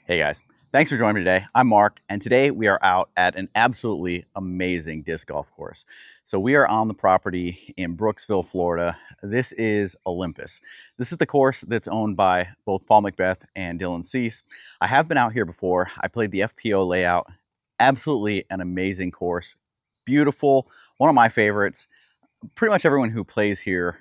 Hey guys, thanks for joining me today. I'm Mark, and today we are out at an absolutely amazing disc golf course. So we are on the property in Brooksville, Florida. This is Olympus. This is the course that's owned by both Paul Macbeth and Dylan Cease. I have been out here before. I played the FPO layout. Absolutely an amazing course. Beautiful, one of my favorites. Pretty much everyone who plays here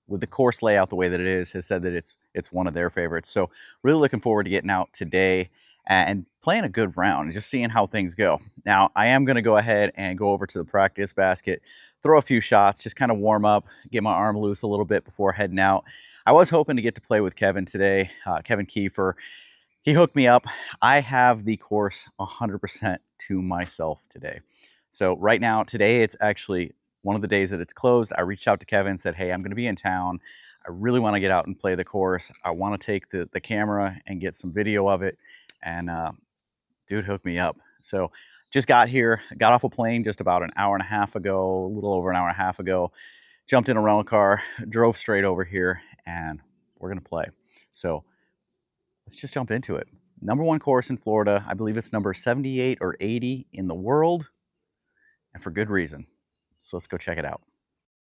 with the course layout the way that it is has said that it's one of their favorites. So really looking forward to getting out today and playing a good round and just seeing how things go. Now I am going to go ahead and go over to the practice basket, throw a few shots, just kind of warm up, get my arm loose a little bit before heading out. I was hoping to get to play with Kevin today, Kevin Kiefer. He hooked me up. I have the course 100% to myself today. So right now, today, it's actually one of the days that it's closed. I reached out to Kevin and said, hey, I'm going to be in town. I really want to get out and play the course. I want to take the camera and get some video of it. And dude hooked me up. So just got here, got off a plane just about an hour and a half ago, a little over an hour and a half ago, jumped in a rental car, drove straight over here, and we're going to play. So let's just jump into it. Number one course in Florida. I believe it's number 78 or 80 in the world, and for good reason. So let's go check it out.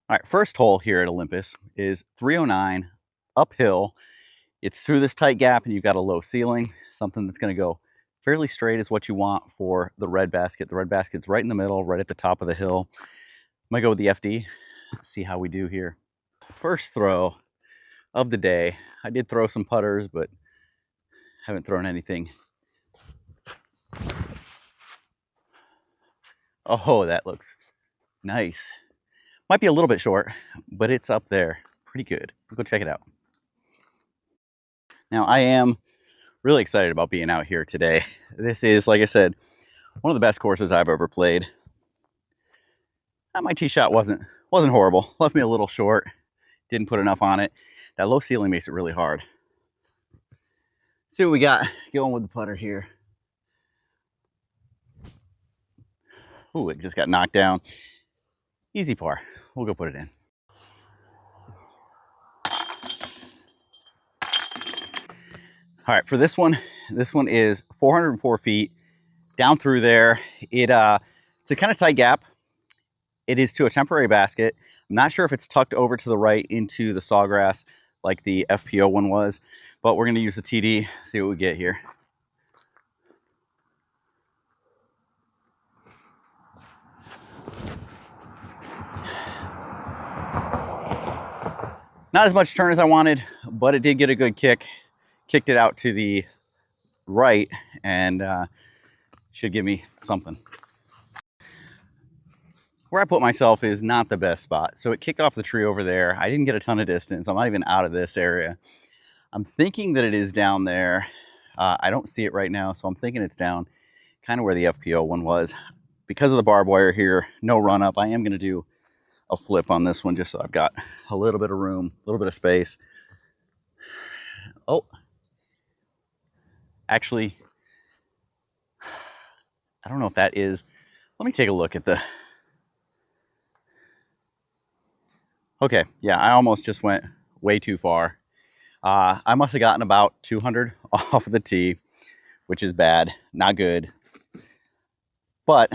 All right, first hole here at Olympus is 309 uphill. It's through this tight gap and you've got a low ceiling. Something that's going to go fairly straight is what you want for the red basket. The red basket's right in the middle, right at the top of the hill. I'm going to go with the FD, see how we do here. First throw of the day. I did throw some putters, but haven't thrown anything. Oh, that looks nice. Might be a little bit short, but it's up there. Pretty good. We'll go check it out. Now, I am really excited about being out here today. This is, like I said, one of the best courses I've ever played. My tee shot wasn't horrible. Left me a little short. Didn't put enough on it. That low ceiling makes it really hard. Let's see what we got going with the putter here. Ooh, it just got knocked down. Easy par. We'll go put it in. All right, for this one is 404 feet down through there. It's a kind of tight gap. It is to a temporary basket. I'm not sure if it's tucked over to the right into the sawgrass like the FPO one was, but we're going to use the TD, see what we get here. Not as much turn as I wanted, but it did get a good kick. Kicked it out to the right and should give me something. Where I put myself is not the best spot. So it kicked off the tree over there. I didn't get a ton of distance. I'm not even out of this area. I'm thinking that it is down there. I don't see it right now, so I'm thinking it's down kind of where the FPO one was. Because of the barbed wire here, no run up, I am going to do a flip on this one just so I've got a little bit of room, a little bit of space. Oh, actually, I don't know if that is. Let me take a look at the. Okay, yeah, I almost just went way too far. I must have gotten about 200 off of the tee, which is bad, not good. But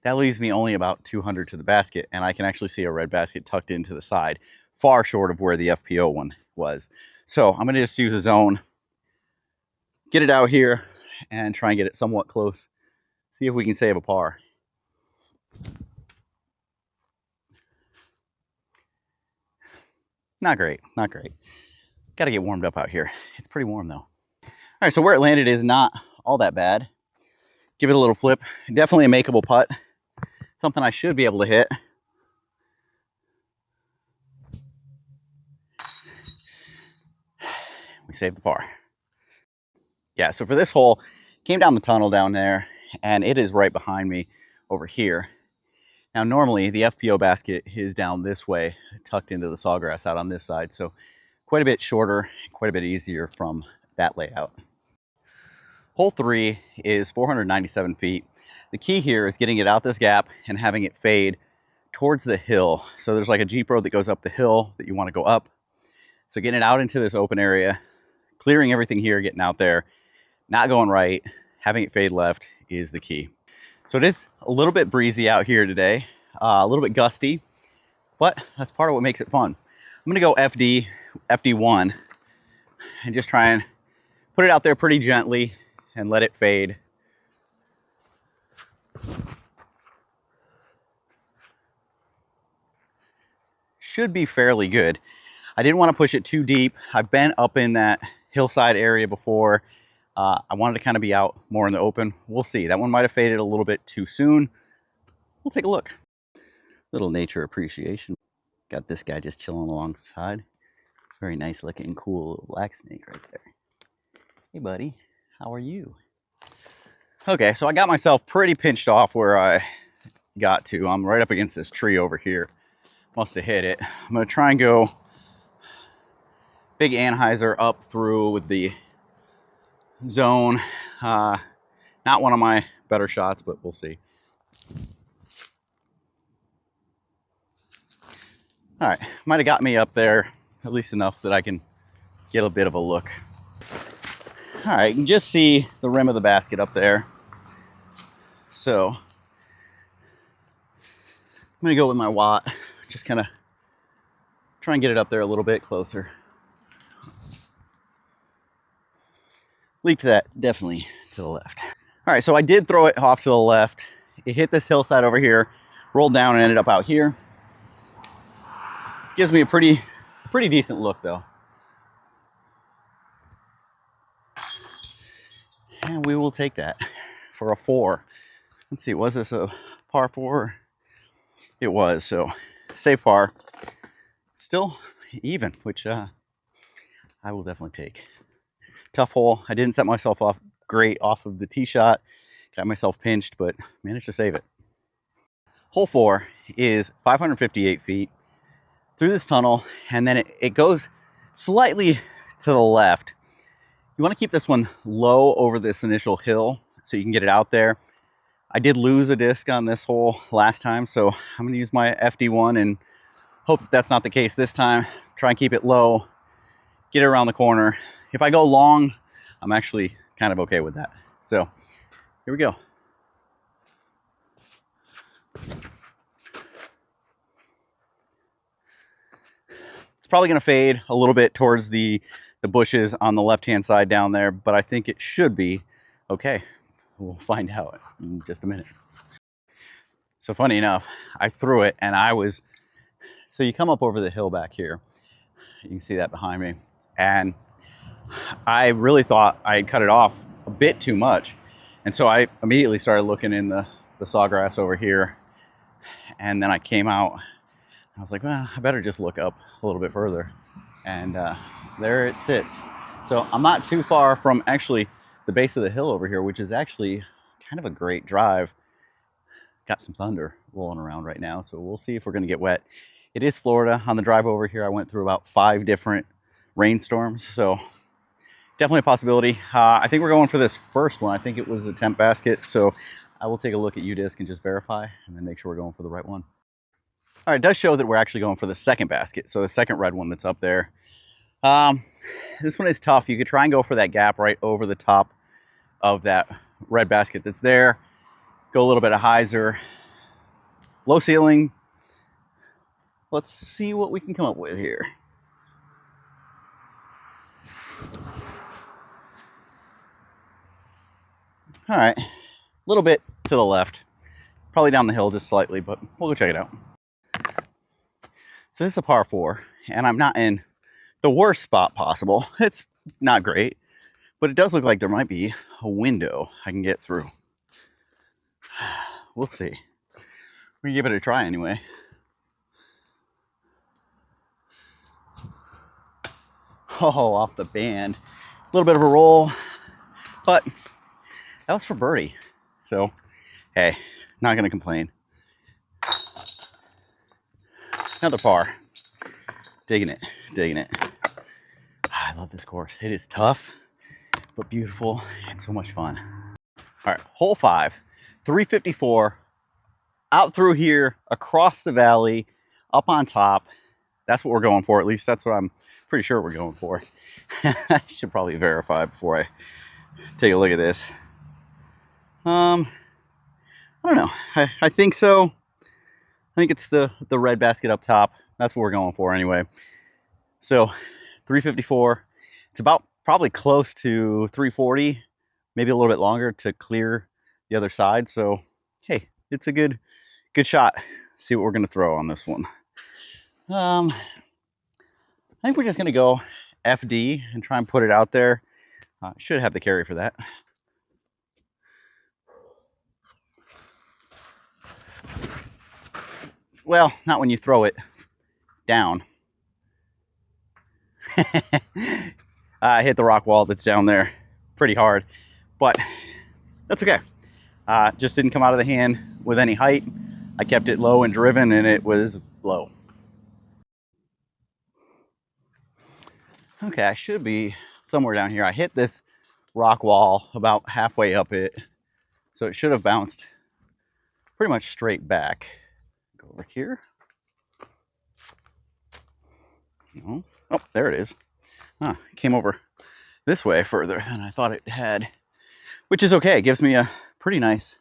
that leaves me only about 200 to the basket, and I can actually see a red basket tucked into the side, far short of where the FPO one was. So I'm going to just use a zone, get it out here, and try and get it somewhat close. See if we can save a par. Not great, not great. Got to get warmed up out here. It's pretty warm though. All right, so where it landed is not all that bad. Give it a little flip. Definitely a makeable putt. Something I should be able to hit. We saved the par. Yeah, so for this hole, came down the tunnel down there, and it is right behind me over here. Now, normally the FPO basket is down this way, tucked into the sawgrass out on this side, so quite a bit shorter, quite a bit easier from that layout. Hole 3 is 497 feet. The key here is getting it out this gap and having it fade towards the hill. So there's like a Jeep road that goes up the hill that you want to go up. So getting it out into this open area, clearing everything here, getting out there, not going right, having it fade left is the key. So it is a little bit breezy out here today, a little bit gusty, but that's part of what makes it fun. I'm gonna go FD1, and just try and put it out there pretty gently and let it fade. Should be fairly good. I didn't want to push it too deep. I've been up in that hillside area before. I wanted to kind of be out more in the open. We'll see. That one might have faded a little bit too soon. We'll take a look. Little nature appreciation. Got this guy just chilling along the side. Very nice looking, cool little black snake right there. Hey buddy, how are you? Okay, so I got myself pretty pinched off where I got to. I'm right up against this tree over here. Must have hit it. I'm gonna try and go big anhyzer up through with the zone. Not one of my better shots, but we'll see. All right, might have got me up there, at least enough that I can get a bit of a look. All right, you can just see the rim of the basket up there. So I'm gonna go with my watt, just kind of try and get it up there a little bit closer. Leaked that definitely to the left. All right, so I did throw it off to the left. It hit this hillside over here, rolled down and ended up out here. Gives me a pretty decent look though. And we will take that for a 4. Let's see, was this a par 4? It was, so safe par. Still even, which I will definitely take. Tough hole. I didn't set myself off great off of the tee shot. Got myself pinched, but managed to save it. Hole 4 is 558 feet through this tunnel, and then it goes slightly to the left. You want to keep this one low over this initial hill so you can get it out there. I did lose a disc on this hole last time, so I'm going to use my FD1 and hope that that's not the case this time. Try and keep it low, get it around the corner. If I go long, I'm actually kind of okay with that. So here we go. It's probably going to fade a little bit towards the bushes on the left-hand side down there, but I think it should be okay. We'll find out in just a minute. So funny enough, I threw it and so you come up over the hill back here. You can see that behind me. And I really thought I had cut it off a bit too much. And so I immediately started looking in the sawgrass over here. And then I came out. I was like, well, I better just look up a little bit further. And there it sits. So I'm not too far from actually the base of the hill over here, which is actually kind of a great drive. Got some thunder rolling around right now, so we'll see if we're gonna get wet. It is Florida. On the drive over here, I went through about 5 different rainstorms, so definitely a possibility. I think we're going for this first one. I think it was a temp basket, so I will take a look at UDisc and just verify and then make sure we're going for the right one. All right, it does show that we're actually going for the second basket, so the second red one that's up there. This one is tough. You could try and go for that gap right over the top of that red basket that's there. Go a little bit of hyzer. Low ceiling. Let's see what we can come up with here. All right, a little bit to the left. Probably down the hill just slightly, but we'll go check it out. So this is a par 4, and I'm not in the worst spot possible. It's not great, but it does look like there might be a window I can get through. We'll see. We're gonna give it a try anyway. Oh, off the band. A little bit of a roll, but that was for birdie. So, hey, not gonna complain. Another par. Digging it, digging it. I love this course. It is tough, but beautiful and so much fun. All right, hole 5, 354, out through here, across the valley, up on top. That's what we're going for. At least that's what I'm pretty sure we're going for. I should probably verify before I take a look at this. I don't know. I think so. I think it's the red basket up top. That's what we're going for anyway. So 354. It's about probably close to 340, maybe a little bit longer to clear the other side. So hey, it's a good shot. See what we're gonna throw on this one. I think we're just gonna go FD and try and put it out there. Should have the carry for that. Well, not when you throw it down. I hit the rock wall that's down there pretty hard, but that's okay. Just didn't come out of the hand with any height. I kept it low and driven, and it was low. Okay, I should be somewhere down here. I hit this rock wall about halfway up it, so it should have bounced pretty much straight back. Go over here. No. Oh, there it is. It came over this way further than I thought it had, which is okay. It gives me a pretty nice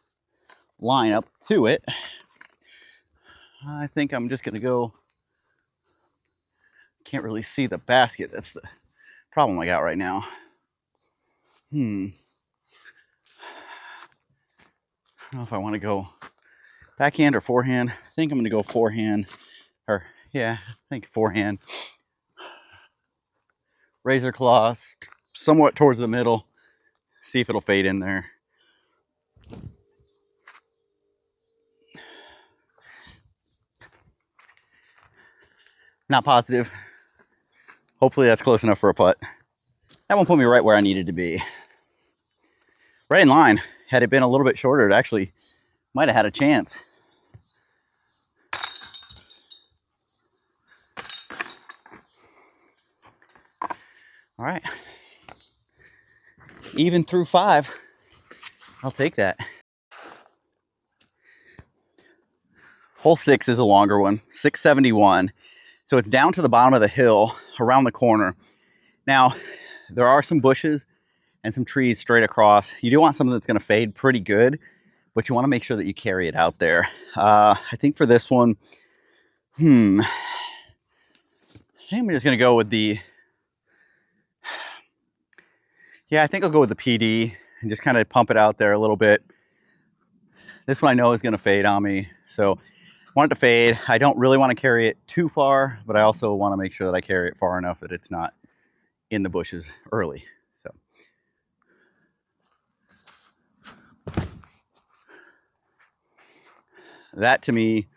line up to it. I think I'm just gonna go. Can't really see the basket. That's the problem I got right now. I don't know if I want to go backhand or forehand. I think I'm gonna go forehand, or yeah, I think forehand. Razor claw somewhat towards the middle. See if it'll fade in there. Not positive. Hopefully that's close enough for a putt. That one put me right where I needed to be. Right in line. Had it been a little bit shorter, it actually might have had a chance. All right. Even through 5. I'll take that. Hole 6 is a longer one, 671. So it's down to the bottom of the hill around the corner. Now, there are some bushes and some trees straight across. You do want something that's gonna fade pretty good, but you wanna make sure that you carry it out there. I think for this one, I think I'm just gonna go with the, yeah, I think I'll go with the PD and just kind of pump it out there a little bit. This one I know is gonna fade on me, so I want it to fade. I don't really want to carry it too far, but I also want to make sure that I carry it far enough that it's not in the bushes early. So that to me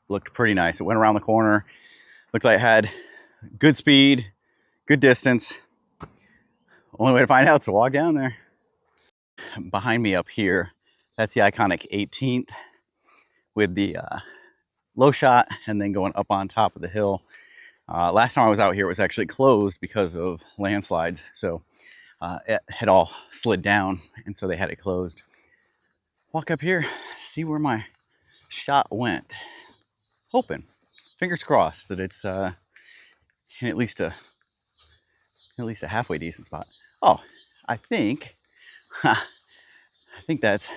looked pretty nice. It went around the corner. Looked like it had good speed, good distance. Only way to find out is to walk down there. Behind me up here, that's the iconic 18th with the low shot and then going up on top of the hill. Last time I was out here, it was actually closed because of landslides. So it had all slid down, and so they had it closed. Walk up here, see where my shot went. Hoping, fingers crossed, that it's in at least a halfway decent spot. Oh, I think that's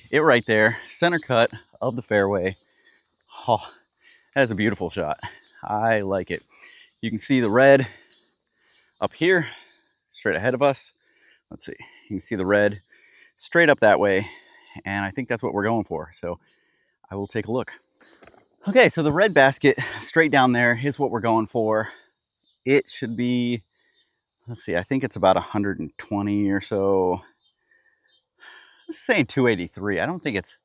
it right there. Center cut of the fairway. Oh, that is a beautiful shot. I like it. You can see the red up here, straight ahead of us. Let's see, you can see the red straight up that way, and I think that's what we're going for. So I will take a look. Okay, so the red basket straight down there is what we're going for. It should be, let's see, I think it's about 120 or so. Let's say 283. I don't think it's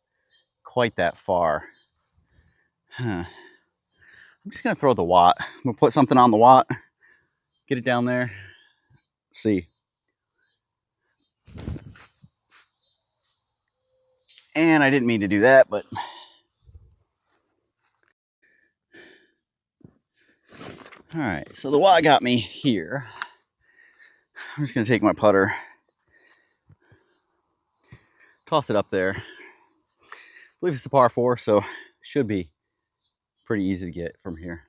quite that far. I'm just gonna throw the watt. I'm gonna put something on the watt, get it down there, see. And I didn't mean to do that, but all right, so the watt got me here. I'm just gonna take my putter, toss it up there. I believe it's the par 4, so it should be pretty easy to get from here.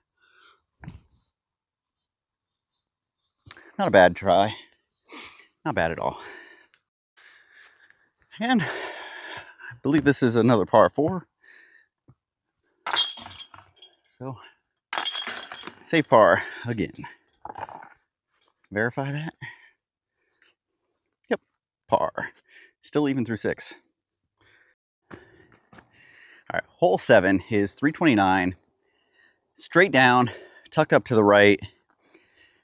Not a bad try. Not bad at all. And I believe this is another par 4. So, say par again. Verify that. Yep, par. Still even through 6. All right, hole 7 is 329. Straight down, tucked up to the right.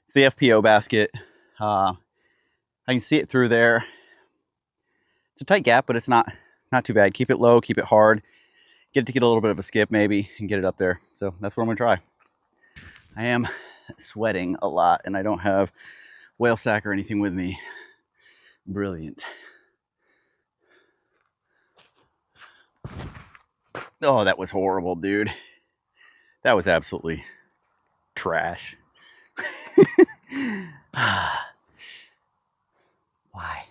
It's the FPO basket. I can see it through there. It's a tight gap, but it's not too bad. Keep it low, keep it hard. Get it to get a little bit of a skip maybe and get it up there. So that's what I'm gonna try. I am sweating a lot and I don't have whale sack or anything with me. Brilliant. Oh, that was horrible, dude. That was absolutely trash. Why?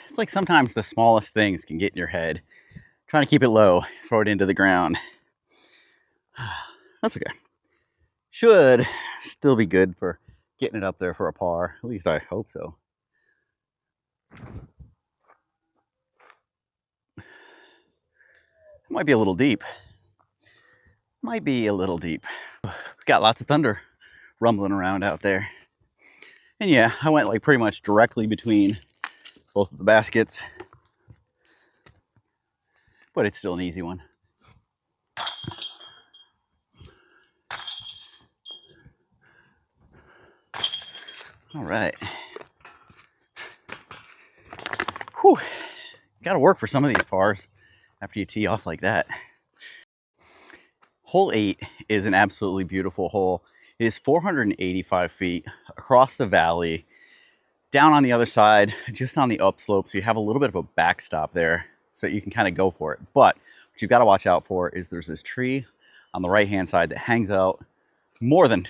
It's like sometimes the smallest things can get in your head. Trying to keep it low, throw it into the ground. That's okay. Should still be good for getting it up there for a par. At least I hope so. Might be a little deep. Might be a little deep. Got lots of thunder rumbling around out there. And yeah, I went like pretty much directly between both of the baskets. But it's still an easy one. All right. Whew. Got to work for some of these pars after you tee off like that. Hole 8 is an absolutely beautiful hole. It is 485 feet across the valley, down on the other side, just on the upslope. So you have a little bit of a backstop there so you can kind of go for it. But what you've got to watch out for is there's this tree on the right-hand side that hangs out more than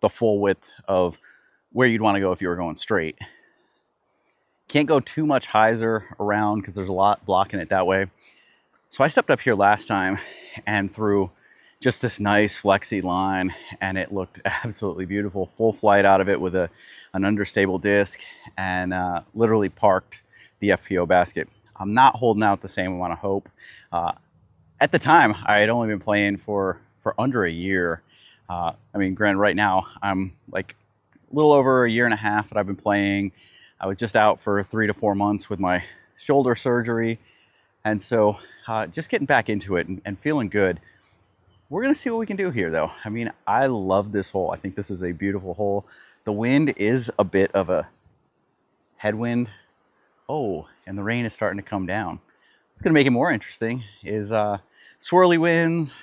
the full width of where you'd want to go if you were going straight. Can't go too much hyzer around because there's a lot blocking it that way. So I stepped up here last time and threw just this nice flexi line and it looked absolutely beautiful. Full flight out of it with an understable disc and literally parked the FPO basket. I'm not holding out the same amount of hope. At the time, I had only been playing for under a year. I mean, granted, right now I'm like a little over a year and a half that I've been playing. I was just out for 3 to 4 months with my shoulder surgery. And so just getting back into it and feeling good. We're going to see what we can do here, though. I mean, I love this hole. I think this is a beautiful hole. The wind is a bit of a headwind. Oh, and the rain is starting to come down. What's going to make it more interesting is swirly winds,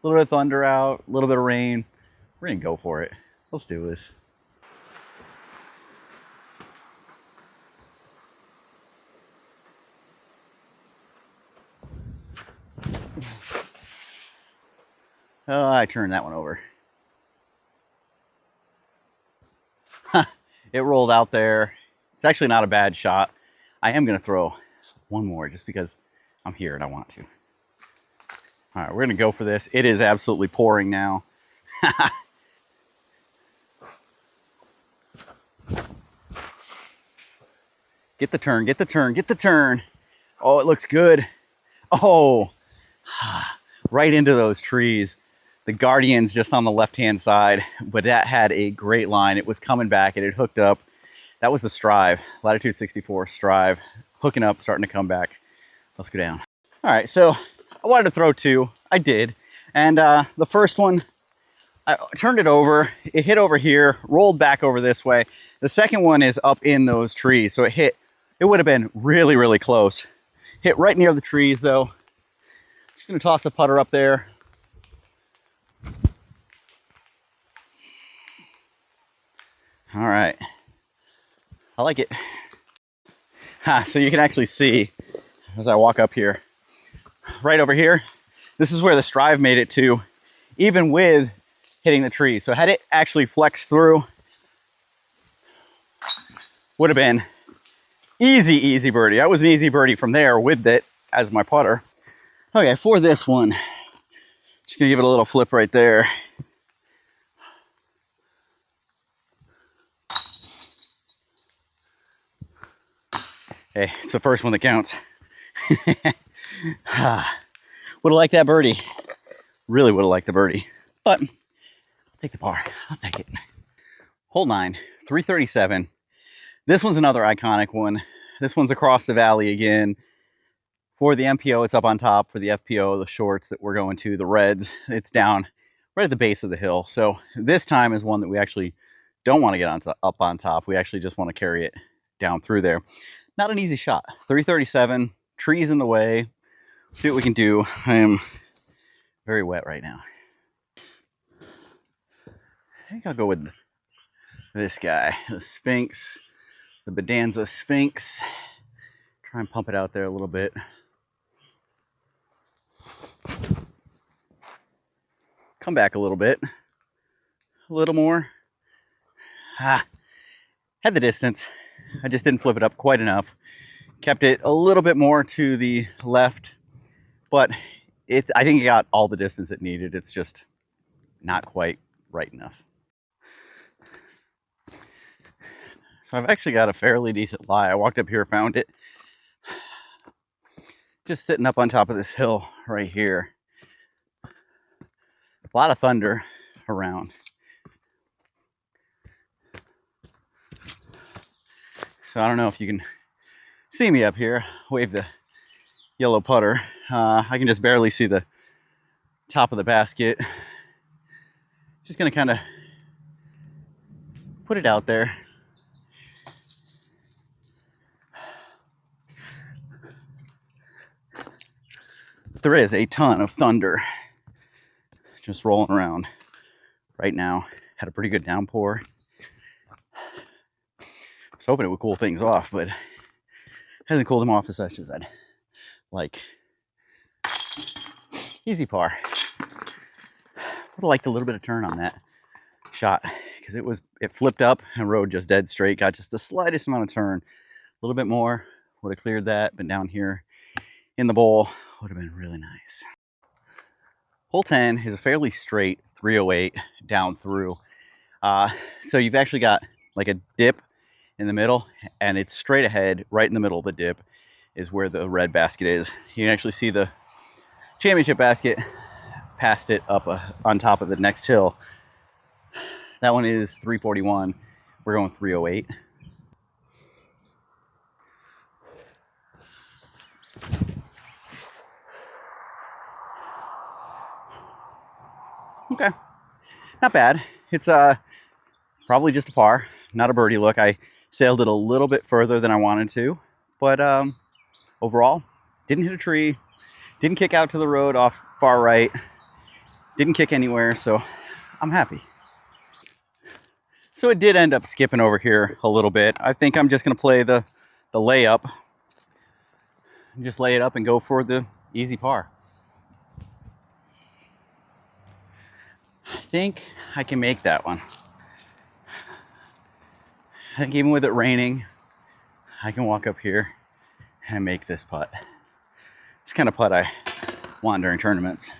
a little bit of thunder out, a little bit of rain. We're going to go for it. Let's do this. Oh, I turned that one over. It rolled out there. It's actually not a bad shot. I am going to throw one more just because I'm here and I want to. All right, we're going to go for this. It is absolutely pouring now. Get the turn, get the turn, get the turn. Oh, it looks good. Oh, right into those trees. The Guardian's just on the left-hand side, but that had a great line. It was coming back, it had hooked up. That was the Strive, Latitude 64 Strive, hooking up, starting to come back. Let's go down. All right, so I wanted to throw 2. I did. And the first one, I turned it over. It hit over here, rolled back over this way. The second one is up in those trees. So it would have been really, really close. Hit right near the trees, though. Just gonna toss the putter up there. All right, I like it. So you can actually see as I walk up here, right over here, this is where the Strive made it to, even with hitting the tree. So had it actually flexed through, would have been easy, easy birdie. That was an easy birdie from there with it as my putter. Okay, for this one, Just gonna give it a little flip right there. Hey, it's the first one that counts. Would have liked that birdie. Really would have liked the birdie. But I'll take the par. I'll take it. Hole 9, 337. This one's another iconic one. This one's across the valley again. For the MPO, it's up on top. For the FPO, the shorts that we're going to, the reds, it's down right at the base of the hill. So this time is one that we actually don't want to get up on top. We actually just want to carry it down through there. Not an easy shot. 337, trees in the way. See what we can do. I am very wet right now. I think I'll go with this guy, the Sphinx, the Bedanza Sphinx. Try and pump it out there a little bit. Come back a little bit. A little more. Had the distance. I just didn't flip it up quite enough. Kept it a little bit more to the left, but I think it got all the distance it needed. It's just not quite right enough. So I've actually got a fairly decent lie. I walked up here, found it. Just sitting up on top of this hill right here. A lot of thunder around. So I don't know if you can see me up here. Wave the yellow putter. I can just barely see the top of the basket. Just gonna kind of put it out there. There is a ton of thunder just rolling around right now. Had a pretty good downpour. I was hoping it would cool things off, but it hasn't cooled them off as such as I'd like. Easy par. Would have liked a little bit of turn on that shot because it flipped up and rode just dead straight. Got just the slightest amount of turn. A little bit more would have cleared that, but down here in the bowl would have been really nice. Hole 10 is a fairly straight 308 down through. So you've actually got like a dip in the middle, and it's straight ahead. Right in the middle of the dip is where the red basket is. You can actually see the championship basket past it up on top of the next hill. That one is 341. We're going 308. Okay, not bad. It's probably just a par, not a birdie look. I sailed it a little bit further than I wanted to, but overall, didn't hit a tree, didn't kick out to the road off far right, didn't kick anywhere, so I'm happy. So it did end up skipping over here a little bit. I think I'm just gonna play the layup, just lay it up and go for the easy par. I think I can make that one. I think even with it raining, I can walk up here and make this putt. It's the kind of putt I want during tournaments,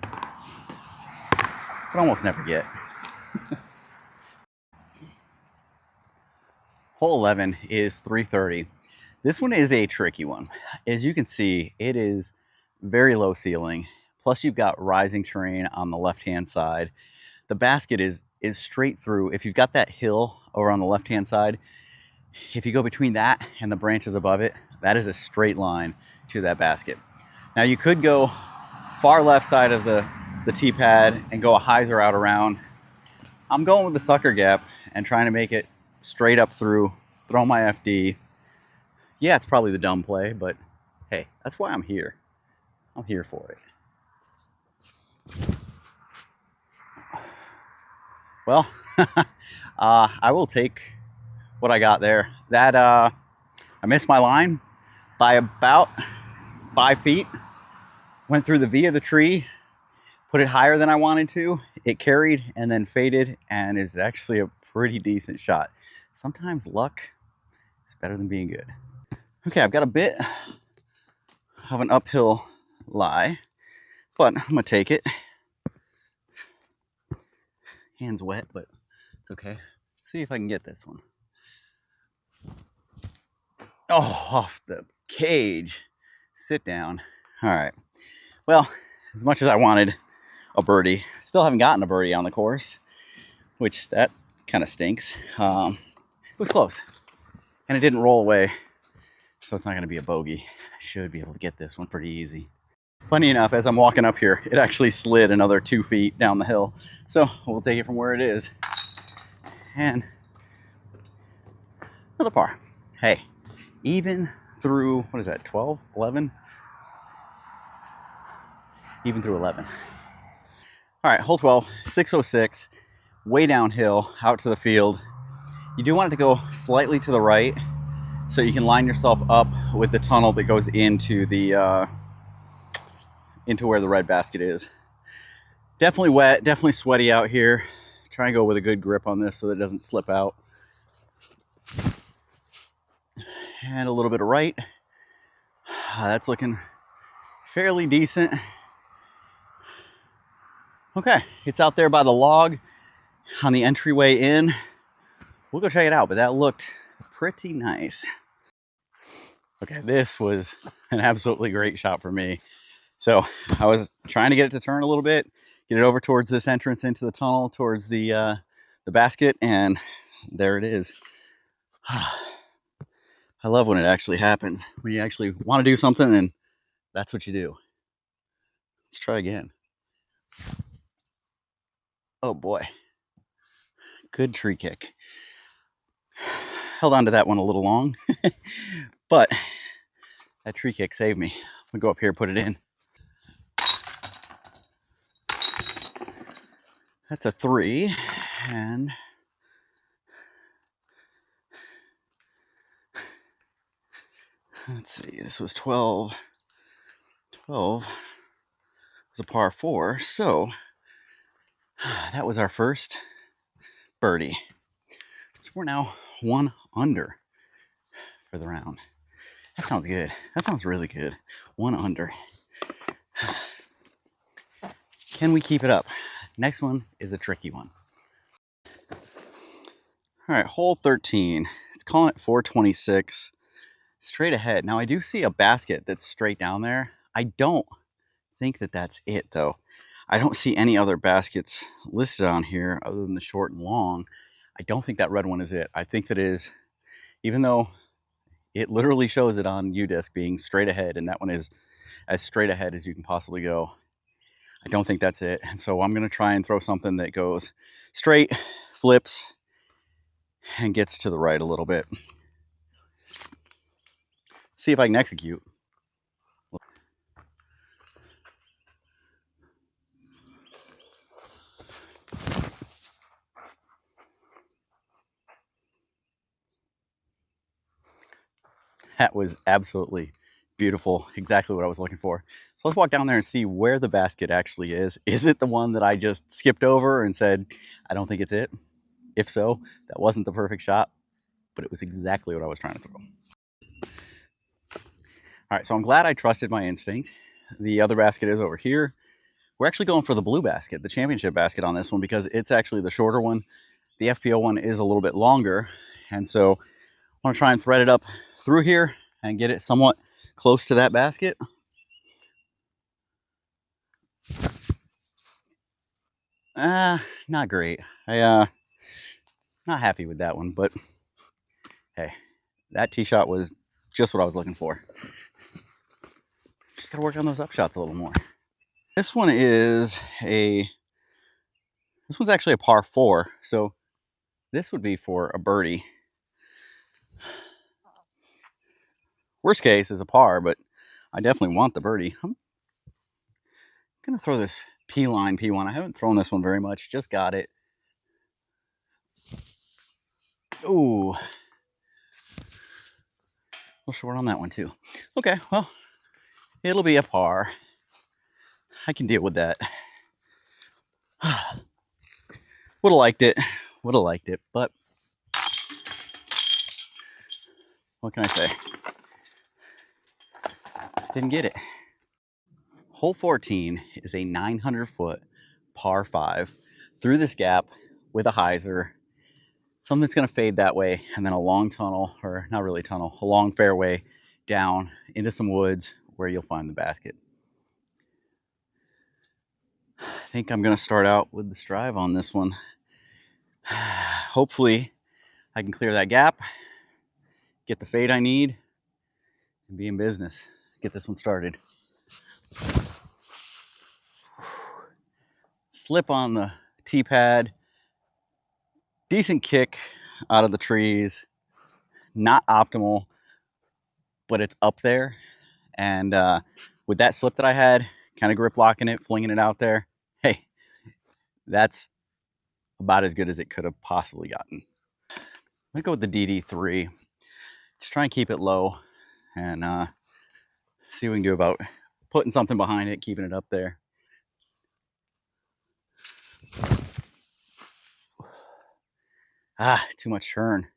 but almost never get. Hole 11 is 330. This one is a tricky one. As you can see, it is very low ceiling. Plus you've got rising terrain on the left-hand side. The basket is straight through. If you've got that hill over on the left-hand side, if you go between that and the branches above it, that is a straight line to that basket. Now you could go far left side of the tee pad and go a hyzer out around. I'm going with the sucker gap and trying to make it straight up through, throw my FD. Yeah, it's probably the dumb play, but hey, that's why I'm here. I'm here for it. Well, I will take what I got there. That I missed my line by about 5 feet. Went through the V of the tree, put it higher than I wanted to. It carried and then faded, and is actually a pretty decent shot. Sometimes luck is better than being good. Okay, I've got a bit of an uphill lie, but I'm gonna take it. Hands wet, but it's okay. Let's see if I can get this one. Oh, off the cage. Sit down. All right. Well, as much as I wanted a birdie, still haven't gotten a birdie on the course, which that kind of stinks. It was close, and it didn't roll away, so it's not going to be a bogey. I should be able to get this one pretty easy. Funny enough, as I'm walking up here, it actually slid another 2 feet down the hill, so we'll take it from where it is. And another par. Hey, even through, what is that, 12, 11? Even through 11. All right, hole 12, 606, way downhill, out to the field. You do want it to go slightly to the right so you can line yourself up with the tunnel that goes into the into where the red basket is. Definitely wet, definitely sweaty out here. Try and go with a good grip on this so that it doesn't slip out. And a little bit of right. That's looking fairly decent. Okay, it's out there by the log on the entryway in. We'll go check it out, but that looked pretty nice. Okay, this was an absolutely great shot for me. So I was trying to get it to turn a little bit, get it over towards this entrance into the tunnel, towards the basket, and there it is. I love when it actually happens, when you actually want to do something and that's what you do. Let's try again. Oh boy, good tree kick. Held on to that one a little long, but that tree kick saved me. I'm gonna go up here and put it in. That's a 3, and let's see, this was 12. 12 was a par 4, so that was our first birdie. So we're now 1 under for the round. That sounds good. That sounds really good. 1 under. Can we keep it up? Next one is a tricky one. All right, hole 13. It's calling it 426. Straight ahead. Now I do see a basket that's straight down there. I don't think that that's it though. I don't see any other baskets listed on here other than the short and long. I don't think that red one is it. I think that is, even though it literally shows it on UDisc being straight ahead, and that one is as straight ahead as you can possibly go. I don't think that's it. And so I'm going to try and throw something that goes straight, flips, and gets to the right a little bit. See if I can execute. That was absolutely beautiful. Exactly what I was looking for. So let's walk down there and see where the basket actually is. Is it the one that I just skipped over and said, I don't think it's it? If so, that wasn't the perfect shot, but it was exactly what I was trying to throw. All right, so I'm glad I trusted my instinct. The other basket is over here. We're actually going for the blue basket, the championship basket on this one, because it's actually the shorter one. The FPO one is a little bit longer. And so I want to try and thread it up through here and get it somewhat close to that basket. Not great. Not happy with that one, but hey, that tee shot was just what I was looking for. Just gotta work on those up shots a little more. This one is this one's actually a par 4, so this would be for a birdie. Worst case is a par, but I definitely want the birdie. I'm gonna throw this P-line P1. I haven't thrown this one very much, just got it. Ooh. A little short on that one too. Okay, well, it'll be a par. I can deal with that. Would have liked it. Would have liked it, but what can I say? Didn't get it. Hole 14 is a 900-foot par 5 through this gap with a hyzer, something that's going to fade that way, and then a long tunnel, or not really tunnel, a long fairway down into some woods where you'll find the basket. I think I'm going to start out with the strive on this one. Hopefully I can clear that gap, get the fade I need, and be in business. Get this one started. Slip on the tee pad, decent kick out of the trees, not optimal, but it's up there. And with that slip that I had, kind of grip locking it, flinging it out there, hey, that's about as good as it could have possibly gotten. I'm gonna go with the DD3. Just try and keep it low and see what we can do about putting something behind it, keeping it up there. Too much churn.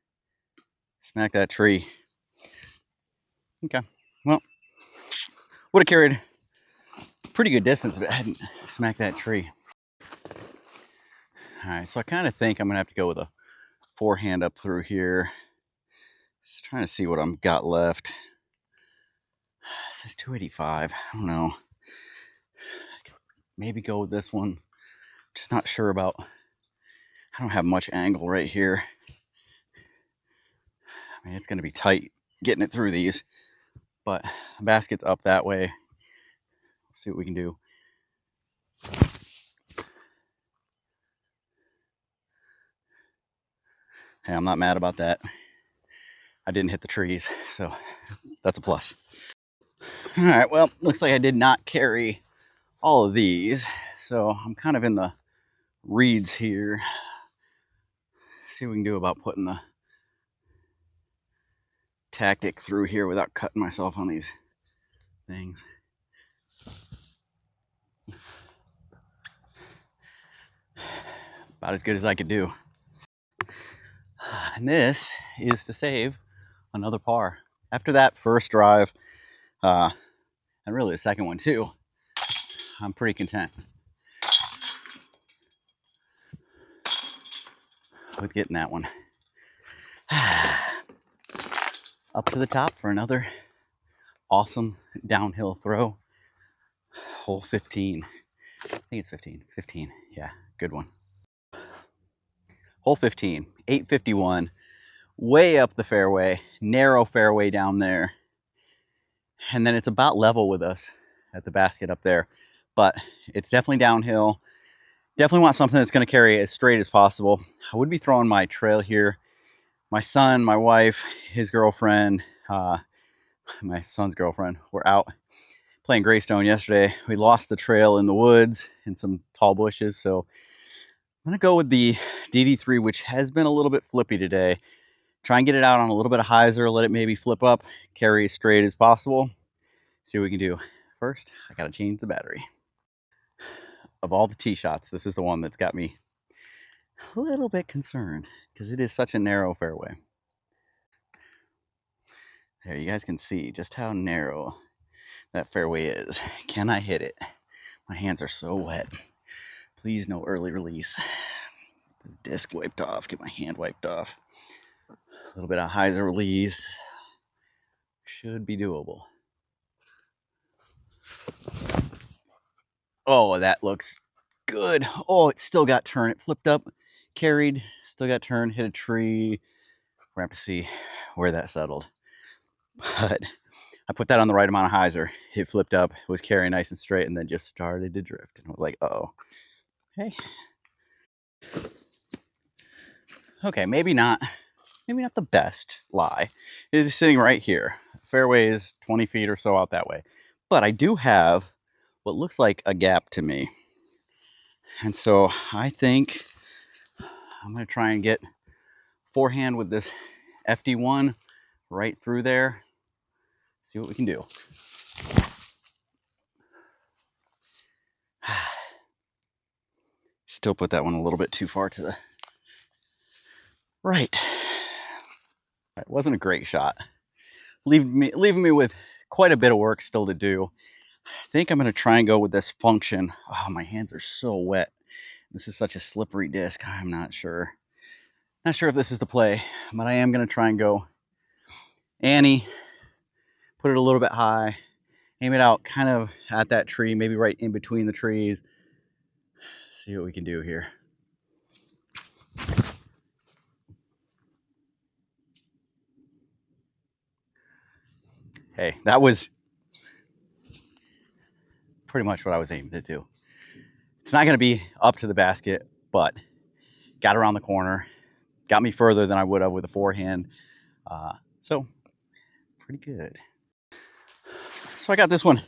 Smack that tree. Okay, well, would have carried pretty good distance if it hadn't smacked that tree. All right, so I kind of think I'm gonna have to go with a forehand up through here. Just trying to see what I've got left. It says 285. I don't know. Maybe go with this one. Just not sure about. I don't have much angle right here. I mean, it's going to be tight getting it through these, but the basket's up that way. Let's see what we can do. Hey, I'm not mad about that. I didn't hit the trees, so that's a plus. All right, well, looks like I did not carry all of these, so I'm kind of in the reeds here. See what we can do about putting the tactic through here without cutting myself on these things. About as good as I could do. And this is to save another par. After that first drive, and really the second one too, I'm pretty content with getting that one. Up to the top for another awesome downhill throw. Hole 15. I think it's 15. 15. Yeah, good one. Hole 15, 851. Way up the fairway, narrow fairway down there. And then it's about level with us at the basket up there. But it's definitely downhill. Definitely want something that's going to carry as straight as possible. I would be throwing my trail here. My son, my wife, his girlfriend, my son's girlfriend were out playing Greystone yesterday. We lost the trail in the woods in some tall bushes. So I'm going to go with the DD3, which has been a little bit flippy today. Try and get it out on a little bit of hyzer, let it maybe flip up, carry as straight as possible. See what we can do. First, I got to change the battery. Of all the tee shots, this is the one that's got me a little bit concerned because it is such a narrow fairway. There, you guys can see just how narrow that fairway is. Can I hit it? My hands are so wet. Please, no early release. The disc wiped off. Get my hand wiped off. A little bit of hyzer release. Should be doable. Oh, that looks good. Oh, it still got turn. It flipped up, carried, still got turn, hit a tree. We're going to have to see where that settled. But I put that on the right amount of hyzer. It flipped up, was carrying nice and straight, and then just started to drift. And I was like, uh-oh. Hey. Okay, maybe not the best lie. It is sitting right here. Fairway is 20 feet or so out that way. But I do have what looks like a gap to me. And so I think I'm going to try and get forehand with this FD1 right through there. See what we can do. Still put that one a little bit too far to the right. It wasn't a great shot. Leaving me with quite a bit of work still to do. I think I'm going to try and go with this function. Oh, my hands are so wet. This is such a slippery disc. I'm not sure. Not sure if this is the play, but I am going to try and go Annie, put it a little bit high, aim it out kind of at that tree, maybe right in between the trees. See what we can do here. Hey, that was pretty much what I was aiming to do. It's not going to be up to the basket, but got around the corner, got me further than I would have with a forehand. So pretty good. So I got this one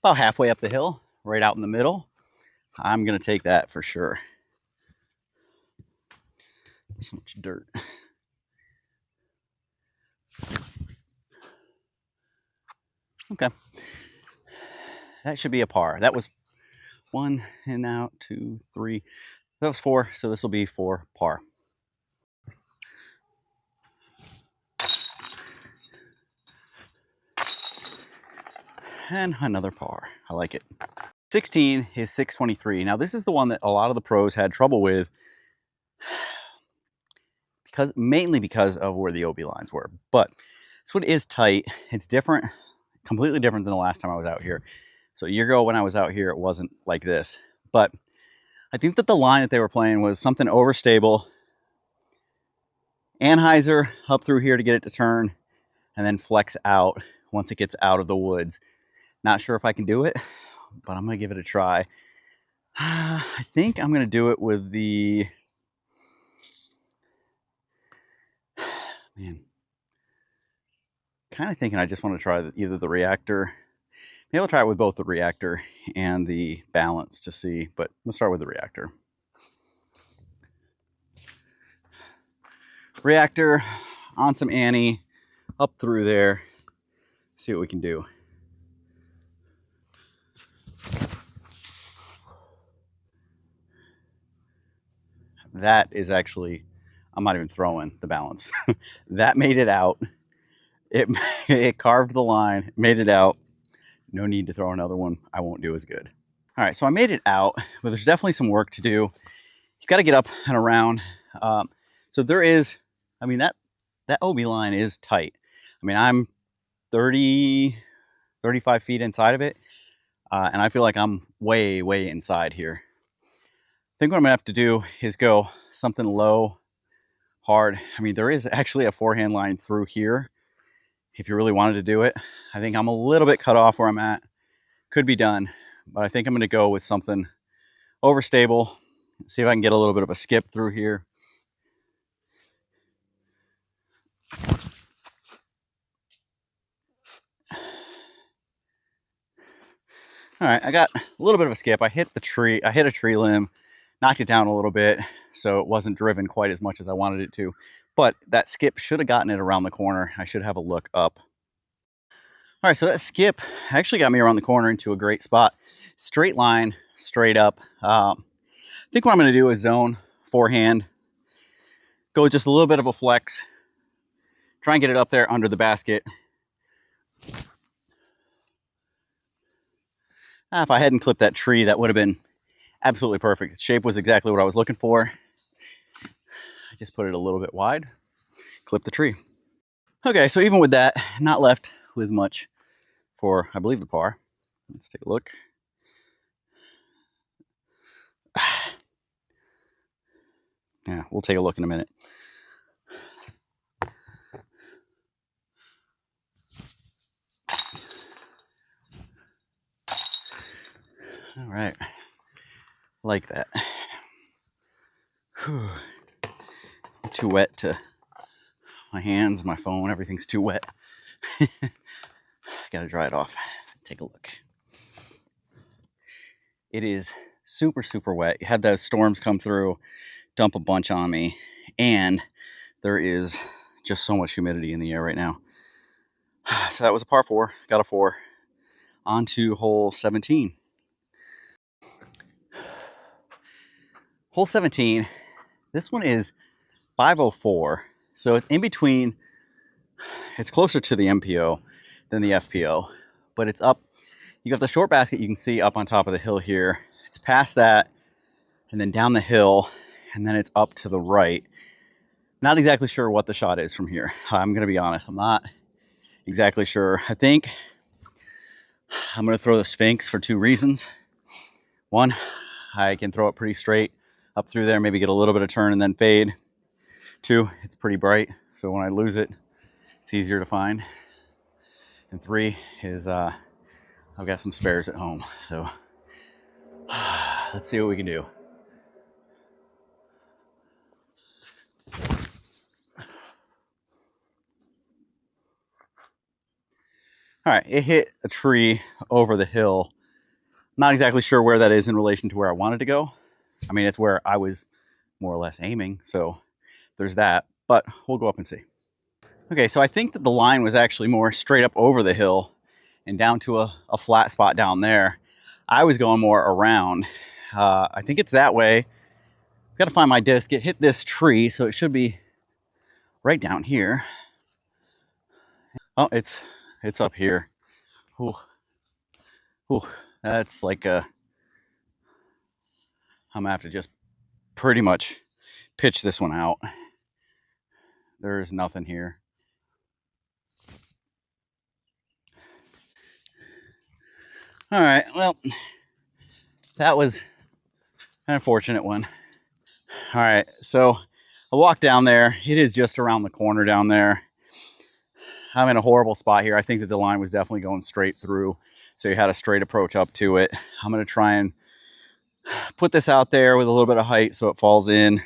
about halfway up the hill, right out in the middle. I'm going to take that for sure. So much dirt. Okay. That should be a par. That was 1 and out, 2, 3. That was 4, so this will be 4 par. And another par. I like it. 16 is 623. Now this is the one that a lot of the pros had trouble with, mainly because of where the OB lines were. But this one is tight. It's different, completely different than the last time I was out here. So a year ago when I was out here, it wasn't like this. But I think that the line that they were playing was something overstable. Anheuser up through here to get it to turn, and then flex out once it gets out of the woods. Not sure if I can do it, but I'm going to give it a try. I think I'm going to do it with the... Man. Kind of thinking I just want to try either the reactor. Maybe I'll try it with both the reactor and the balance to see, but let's start with the reactor. Reactor on some Annie, up through there, see what we can do. That is actually, I'm not even throwing the balance. That made it out. It carved the line, made it out. No need to throw another one. I won't do as good. All right, so I made it out, but there's definitely some work to do. You got to get up and around. So there is, I mean, that OB line is tight. I mean, I'm 30, 35 feet inside of it, and I feel like I'm way, way inside here. I think what I'm gonna have to do is go something low, hard. I mean, there is actually a forehand line through here if you really wanted to do it. I think I'm a little bit cut off where I'm at. Could be done, but I think I'm gonna go with something overstable. See if I can get a little bit of a skip through here. All right, I got a little bit of a skip. I hit a tree limb, knocked it down a little bit, so it wasn't driven quite as much as I wanted it to. But that skip should have gotten it around the corner. I should have a look up. All right, so that skip actually got me around the corner into a great spot. Straight line, straight up. I think what I'm gonna do is zone forehand, go with just a little bit of a flex, try and get it up there under the basket. If I hadn't clipped that tree, that would have been absolutely perfect. The shape was exactly what I was looking for. I just put it a little bit wide, clip the tree. Okay, so even with that, not left with much for, I believe, the par. Let's take a look. Yeah, we'll take a look in a minute. All right, like that. Whew. Too wet to, my hands, my phone, everything's too wet. Gotta dry it off. Take a look. It is super, super wet. You had those storms come through, dump a bunch on me, and there is just so much humidity in the air right now. So that was a par 4, got a 4. On to hole 17. Hole 17, this one is 504, so it's in between, it's closer to the MPO than the FPO, but it's up You got the short basket you can see up on top of the hill here. It's past that and then down the hill, and then it's up to the right. Not exactly sure what the shot is from here. I'm gonna be honest, I'm not exactly sure. I think I'm gonna throw the Sphinx for two reasons. One, I can throw it pretty straight up through there, maybe get a little bit of turn and then fade. Two, it's pretty bright, so when I lose it, it's easier to find. And three is I've got some spares at home, so let's see what we can do. All right, it hit a tree over the hill. Not exactly sure where that is in relation to where I wanted to go. I mean, it's where I was more or less aiming, so there's that, but we'll go up and see. Okay, so I think that the line was actually more straight up over the hill and down to a flat spot down there. I was going more around. I think it's that way. I've got to find my disc. It hit this tree, so it should be right down here. Oh, it's up here. Ooh. Ooh, that's like I'm gonna have to just pretty much pitch this one out. There's nothing here. All right, well, that was an unfortunate one. All right, so I walked down there. It is just around the corner down there. I'm in a horrible spot here. I think that the line was definitely going straight through, so you had a straight approach up to it. I'm gonna try and put this out there with a little bit of height so it falls in,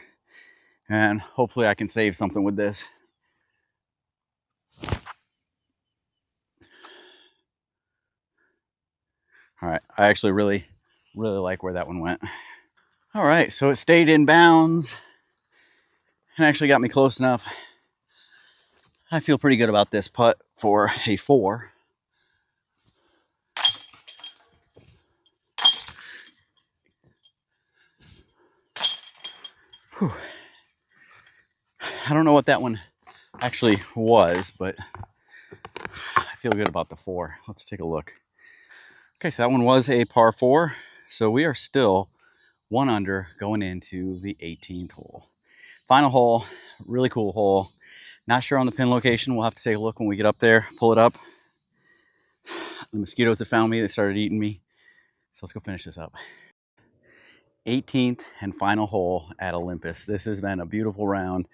and hopefully I can save something with this. All right, I actually really like where that one went. All right, so it stayed in bounds and actually got me close enough. I feel pretty good about this putt for a 4. Whew. I don't know what that one actually was, but I feel good about the 4. Let's take a look. Okay, so that one was a par 4. So we are still 1 under going into the 18th hole. Final hole, really cool hole. Not sure on the pin location. We'll have to take a look when we get up there, pull it up. The mosquitoes have found me. They started eating me. So let's go finish this up. 18th and final hole at Olympus. This has been a beautiful round.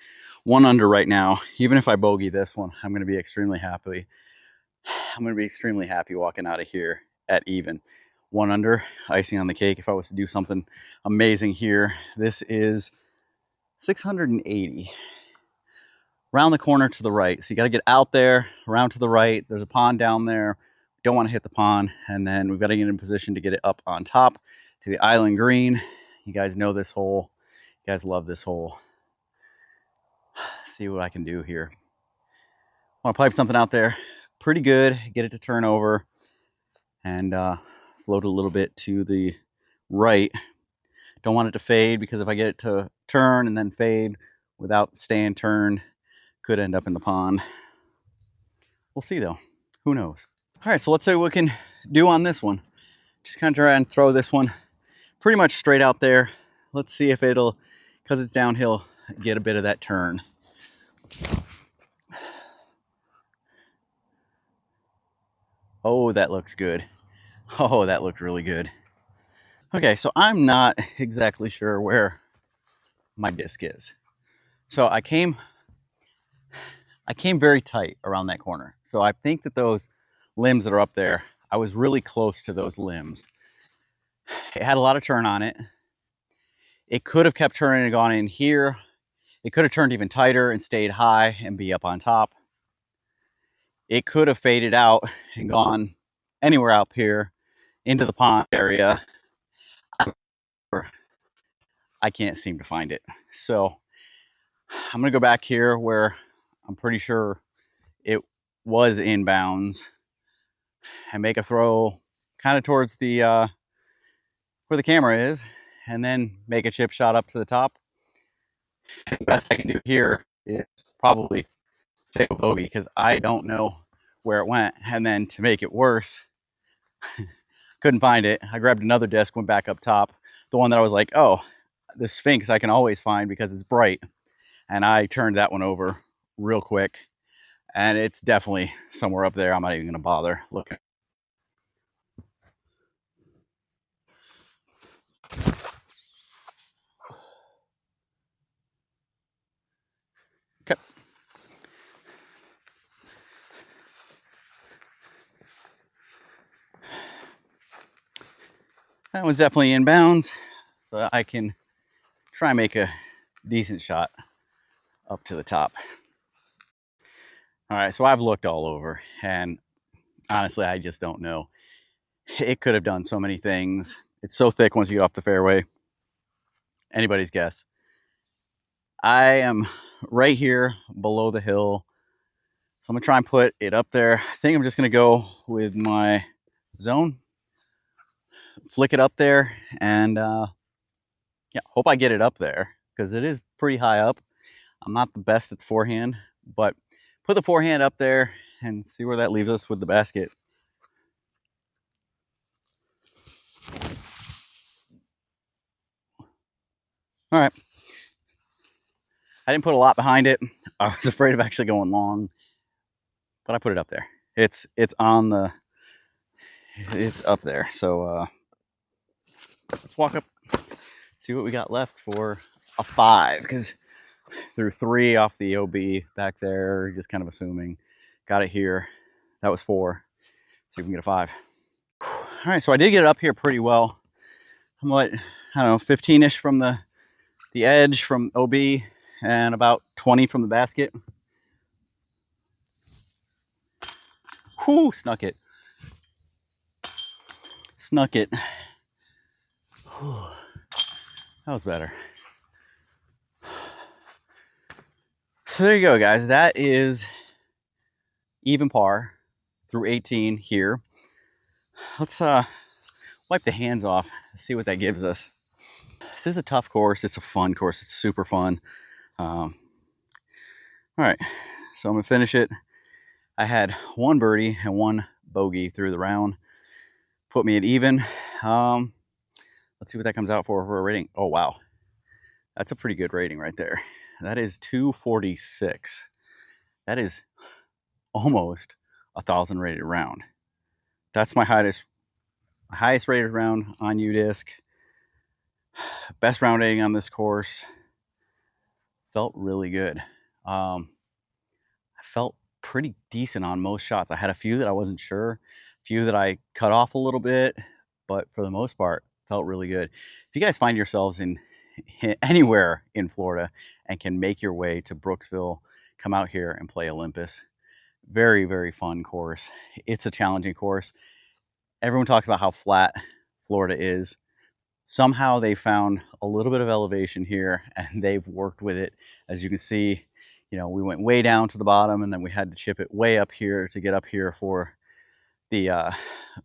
1 under right now. Even if I bogey this one, I'm going to be extremely happy. I'm going to be extremely happy walking out of here at even. 1 under, icing on the cake. If I was to do something amazing here, this is 680. Around the corner to the right. So you got to get out there, around to the right. There's a pond down there. Don't want to hit the pond. And then we've got to get in position to get it up on top to the island green. You guys know this hole. You guys love this hole. See what I can do here. I want to pipe something out there pretty good, get it to turn over, and float a little bit to the right. Don't want it to fade, because if I get it to turn and then fade without staying turned, could end up in the pond. We'll see though. Who knows? All right, so let's see what we can do on this one. Just kind of try and throw this one pretty much straight out there. Let's see if it'll, because it's downhill, get a bit of that turn. Oh, that looks good. Oh, that looked really good. Okay, so I'm not exactly sure where my disc is. So I came very tight around that corner. So I think that those limbs that are up there, I was really close to those limbs. It had a lot of turn on it. It could have kept turning and gone in here. It could have turned even tighter and stayed high and be up on top. It could have faded out and gone anywhere up here into the pond area. I can't seem to find it. So I'm gonna go back here where I'm pretty sure it was in bounds and make a throw kind of towards the where the camera is, and then make a chip shot up to the top. The best I can do here is probably save a bogey, because I don't know where it went. And then to make it worse, couldn't find it. I grabbed another disc, went back up top. The one that I was like, oh, the Sphinx I can always find because it's bright. And I turned that one over real quick. And it's definitely somewhere up there. I'm not even going to bother looking. Okay. That one's definitely inbounds, so I can try and make a decent shot up to the top. All right, so I've looked all over, and honestly, I just don't know. It could have done so many things. It's so thick once you get off the fairway. Anybody's guess. I am right here below the hill, so I'm gonna try and put it up there. I think I'm just gonna go with my zone, flick it up there, and yeah, hope I get it up there because it is pretty high up. I'm not the best at the forehand, but put the forehand up there and see where that leaves us with the basket. All right. I didn't put a lot behind it. I was afraid of actually going long, but I put it up there. It's on the, it's up there. So let's walk up, see what we got left for a 5, because threw 3 off the OB back there, just kind of assuming. Got it here. That was 4. See if we can get a 5. All right, so I did get it up here pretty well. I'm what, I don't know, 15-ish from the edge from OB and about 20 from the basket. Whoo, snuck it. Snuck it. Whew. That was better. So there you go, guys. That is even par through 18 here. Let's wipe the hands off, see what that gives us. This is a tough course. It's a fun course. It's super fun. All right, so I'm gonna finish it. I had 1 birdie and 1 bogey through the round. Put me at even. Let's see what that comes out for a rating. Oh, wow. That's a pretty good rating right there. That is 246. That is almost 1,000 rated round. That's my highest rated round on UDisc. Best round rating on this course. Felt really good. I felt pretty decent on most shots. I had a few that I wasn't sure, a few that I cut off a little bit, but for the most part, felt really good. If you guys find yourselves in anywhere in Florida and can make your way to Brooksville, come out here and play Olympus. Very, very fun course. It's a challenging course. Everyone talks about how flat Florida is. Somehow they found a little bit of elevation here and they've worked with it. As you can see, you know, we went way down to the bottom and then we had to chip it way up here to get up here for the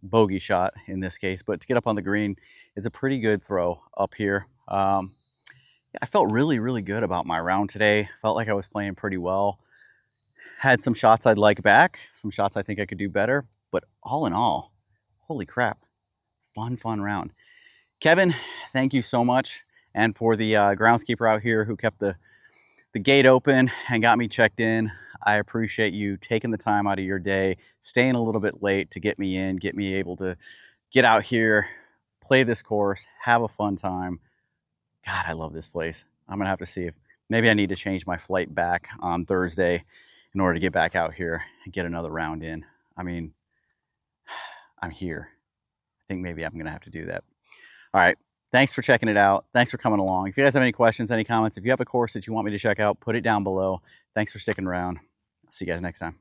bogey shot in this case. But to get up on the green, it's a pretty good throw up here. I felt really, really good about my round today. Felt like I was playing pretty well. Had some shots I'd like back, some shots I think I could do better. But all in all, holy crap, fun round. Kevin, thank you so much. And for the groundskeeper out here who kept the gate open and got me checked in, I appreciate you taking the time out of your day, staying a little bit late to get me in, get me able to get out here, play this course, have a fun time. God, I love this place. I'm gonna have to see if maybe I need to change my flight back on Thursday in order to get back out here and get another round in. I mean, I'm here. I think maybe I'm gonna have to do that. All right, thanks for checking it out. Thanks for coming along. If you guys have any questions, any comments, if you have a course that you want me to check out, put it down below. Thanks for sticking around. See you guys next time.